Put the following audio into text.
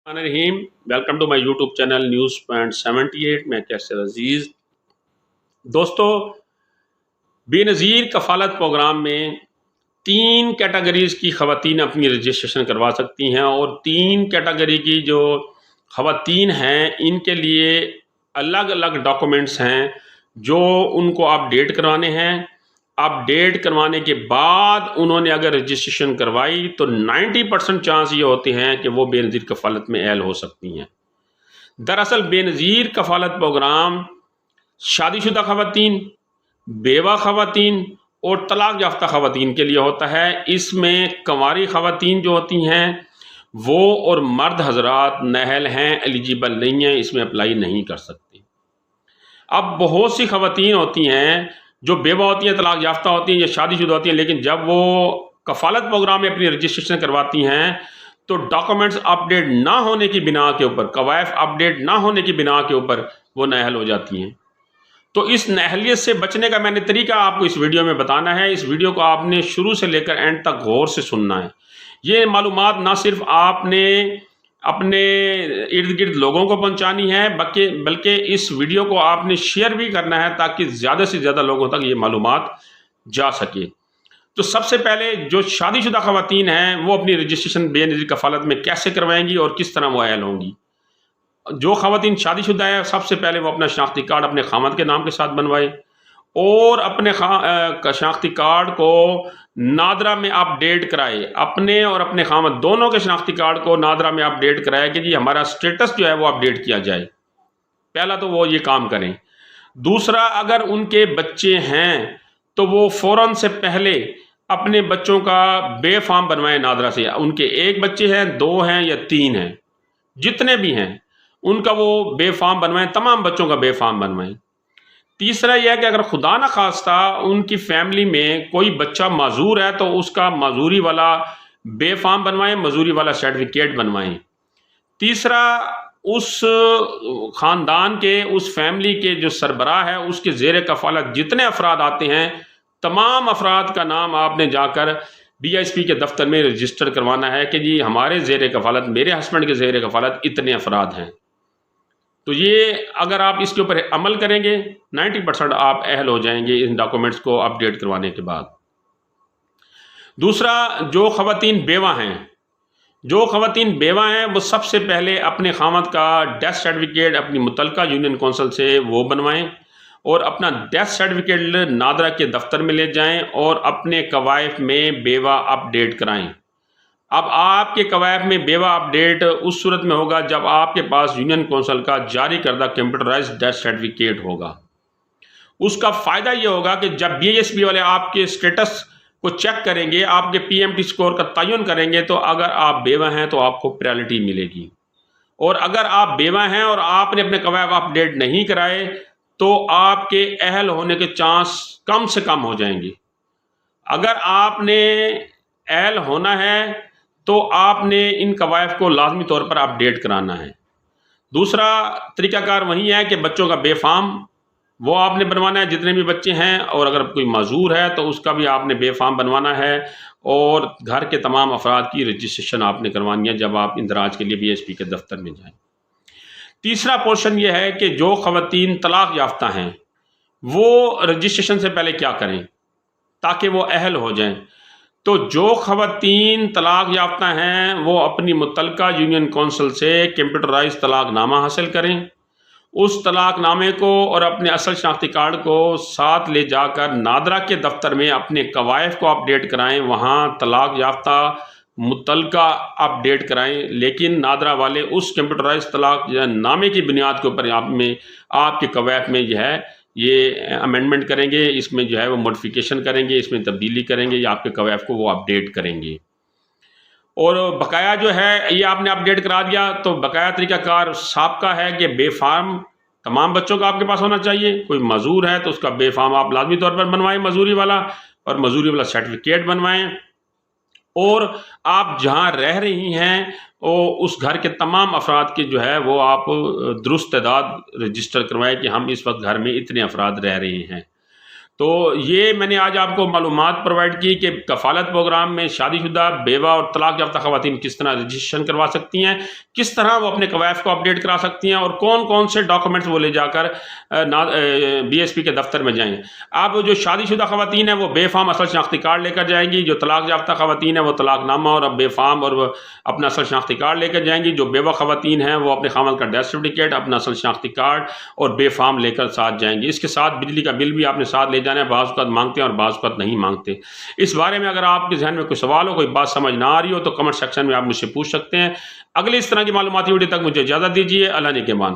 Rahim. Welcome to my YouTube channel news point 78। मैं कैसर अजीज़। दोस्तों, Benazir कफ़ालत programme में 3 कैटेगरीज़ की ख़वातीन अपनी रजिस्ट्रेशन करवा सकती हैं और 3 कैटेगरी की जो ख़वातीन हैं इनके लिए अलग अलग डॉक्यूमेंट्स हैं जो उनको अपडेट करवाने हैं। अपडेट करवाने के बाद उन्होंने अगर रजिस्ट्रेशन करवाई तो 90% चांस ये होते हैं कि वो बेनज़ीर कफ़ालत में एल हो सकती हैं। दरअसल बेनज़ीर कफ़ालत प्रोग्राम शादीशुदा ख़वातीन, बेवा ख़वातीन और तलाक याफ्ता ख़वातीन के लिए होता है। इसमें कंवारी ख़वातीन जो होती हैं वो और मर्द हज़रात नाअहल हैं, एलिजिबल नहीं हैं, इसमें अप्लाई नहीं कर सकती। अब बहुत सी ख़वातीन होती हैं जो बेवा होती हैं, तलाक याफ्ता होती हैं या शादीशुदा होती हैं, लेकिन जब वो कफ़ालत प्रोग्राम में अपनी रजिस्ट्रेशन करवाती हैं तो डॉक्यूमेंट्स अपडेट ना होने की बिना के ऊपर, कवायफ अपडेट ना होने की बिना के ऊपर वो नाअहल हो जाती हैं। तो इस नाअहलियत से बचने का मैंने तरीका आपको इस वीडियो में बताना है। इस वीडियो को आपने शुरू से लेकर एंड तक गौर से सुनना है। ये मालूमात ना सिर्फ आपने अपने इर्द गिर्द लोगों को पहुंचानी है बल्कि इस वीडियो को आपने शेयर भी करना है ताकि ज़्यादा से ज़्यादा लोगों तक ये मालूमात जा सके। तो सबसे पहले जो शादीशुदा ख़वातीन हैं वो अपनी रजिस्ट्रेशन बेनज़ीर कफ़ालत में कैसे करवाएंगी और किस तरह वो अहल होंगी। जो ख़वातीन शादीशुदा है सबसे पहले वो अपना शनाख्ती कार्ड अपने खामद के नाम के साथ बनवाए और अपने शनाख्ती कार्ड को नादरा में अपडेट कराए। अपने और अपने खामद दोनों के शनाख्ती कार्ड को नादरा में अपडेट कराए कि जी हमारा स्टेटस जो है वो अपडेट किया जाए। पहला तो वो ये काम करें। दूसरा, अगर उनके बच्चे हैं तो वो फ़ौरन से पहले अपने बच्चों का बे फार्म बनवाएं नादरा से। उनके 1 बच्चे हैं, 2 हैं या 3 हैं, जितने भी हैं उनका वो बे फार्म बनवाएं, तमाम बच्चों का बे फार्म बनवाएं। तीसरा यह है कि अगर खुदा न खास्ता उनकी फैमिली में कोई बच्चा माजूर है तो उसका माजूरी वाला बे फार्म बनवाएं, मजूरी वाला सर्टिफिकेट बनवाएं। तीसरा, उस ख़ानदान के, उस फैमिली के जो सरबराह है उसके ज़ेर कफ़ालत जितने अफराद आते हैं तमाम अफराद का नाम आपने जाकर DSP के दफ्तर में रजिस्टर करवाना है कि जी हमारे ज़ेर कफ़ालत, मेरे हस्बैंड के ज़ेर कफ़ालत इतने अफराद हैं। तो ये अगर आप इसके ऊपर अमल करेंगे 90% आप अहल हो जाएंगे इन डॉक्यूमेंट्स को अपडेट करवाने के बाद। दूसरा, जो ख़वातीन बेवा हैं वो सबसे पहले अपने खामद का डेथ सर्टिफिकेट अपनी मुतलका यूनियन कौंसिल से वो बनवाएं और अपना डेथ सर्टिफिकेट नादरा के दफ्तर में ले जाएं और अपने कवायफ में बेवा अपडेट कराएं। अब आपके कवायफ में बेवा अपडेट उस सूरत में होगा जब आपके पास यूनियन कौंसिल का जारी करदा कंप्यूटराइज्ड डेथ सर्टिफिकेट होगा। उसका फ़ायदा ये होगा कि जब BSP वाले आपके स्टेटस को चेक करेंगे, आपके PMT स्कोर का तयन करेंगे, तो अगर आप बेवा हैं तो आपको प्रायोरिटी मिलेगी, और अगर आप बेवा हैं और आपने अपने कवायफ अपडेट नहीं कराए तो आपके अहल होने के चांस कम से कम हो जाएंगे। अगर आपने अहल होना है तो आपने इन कवायफ को लाजमी तौर पर अपडेट कराना है। दूसरा तरीक़ाकार वही है कि बच्चों का बे फार्म वो आपने बनवाना है जितने भी बच्चे हैं, और अगर कोई माजूर है तो उसका भी आपने बे फार्म बनवाना है, और घर के तमाम अफराद की रजिस्ट्रेशन आपने करवानी है जब आप इंदराज के लिए BSP के दफ्तर में जाएं। तीसरा पोर्शन ये है कि जो ख़वातीन तलाक याफ्ता हैं वो रजिस्ट्रेशन से पहले क्या करें ताकि वो अहल हो जाएं। तो जो ख़वातीन तलाक याफ्ता हैं वो अपनी मुतलका यूनियन कौंसिल से कंप्यूटराइज तलाकनामा हासिल करें। उस तलाकनामे को और अपने असल शनाख्ती कार्ड को साथ ले जाकर नादरा के दफ्तर में अपने कवायफ को अपडेट कराएं। वहाँ तलाक याफ्ता मुतलका अपडेट कराएं, लेकिन नादरा वाले उस कंप्यूटराइज तलाक नामे की बुनियाद के ऊपर आपके कवायफ में जो है ये अमेंडमेंट करेंगे, इसमें जो है वो मॉडिफिकेशन करेंगे, इसमें तब्दीली करेंगे, या आपके कवायफ को वो अपडेट करेंगे। और बकाया जो है ये आपने अपडेट करा दिया तो बकाया तरीक़ाकार साबका है कि बे फार्म तमाम बच्चों का आपके पास होना चाहिए। कोई मजूर है तो उसका बे फार्म आप लाजमी तौर पर बनवाएं मजूरी वाला, और मजूरी वाला सर्टिफिकेट बनवाएं। और आप जहाँ रह रही हैं उस घर के तमाम अफराद के जो है वो आप दुरुस्त तादाद रजिस्टर करवाएं कि हम इस वक्त घर में इतने अफराद रह रहे हैं। تو یہ میں نے آج آپ کو معلومات پرووائڈ کی کہ کفالت پروگرام میں شادی شدہ، بیوہ اور طلاق یافتہ خواتین کس طرح رجسٹریشن کروا سکتی ہیں، کس طرح وہ اپنے کوائف کو اپڈیٹ کرا سکتی ہیں، اور کون کون سے ڈاکومنٹس وہ لے جا کر بی ایس پی کے دفتر میں جائیں۔ اب جو شادی شدہ خواتین ہیں وہ بے فارم اصل شناختی کارڈ لے کر جائیں گی، جو طلاق یافتہ خواتین ہیں وہ طلاق نامہ اور بے فارم اور وہ اپنا اصل شناختی کارڈ لے کر جائیں گی، جو بیوہ خواتین ہیں وہ اپنے خاوند کا ڈیتھ سرٹیفکیٹ، اپنا اصل شناختی کارڈ اور بے فارم لے کر ساتھ جائیں گی۔ اس کے ساتھ بجلی کا بل بھی آپ نے ساتھ لے جانا ہے، بعض اوقات مانگتے ہیں اور بعض اوقات نہیں مانگتے۔ اس بارے میں اگر آپ کے ذہن میں کوئی سوال ہو، کوئی بات سمجھ نہ آ رہی ہو تو کمنٹ سیکشن میں آپ مجھ سے پوچھ سکتے ہیں۔ اگلی اس طرح کی معلوماتی ویڈیو تک مجھے اجازت دیجیے۔ اللہ نگہبان۔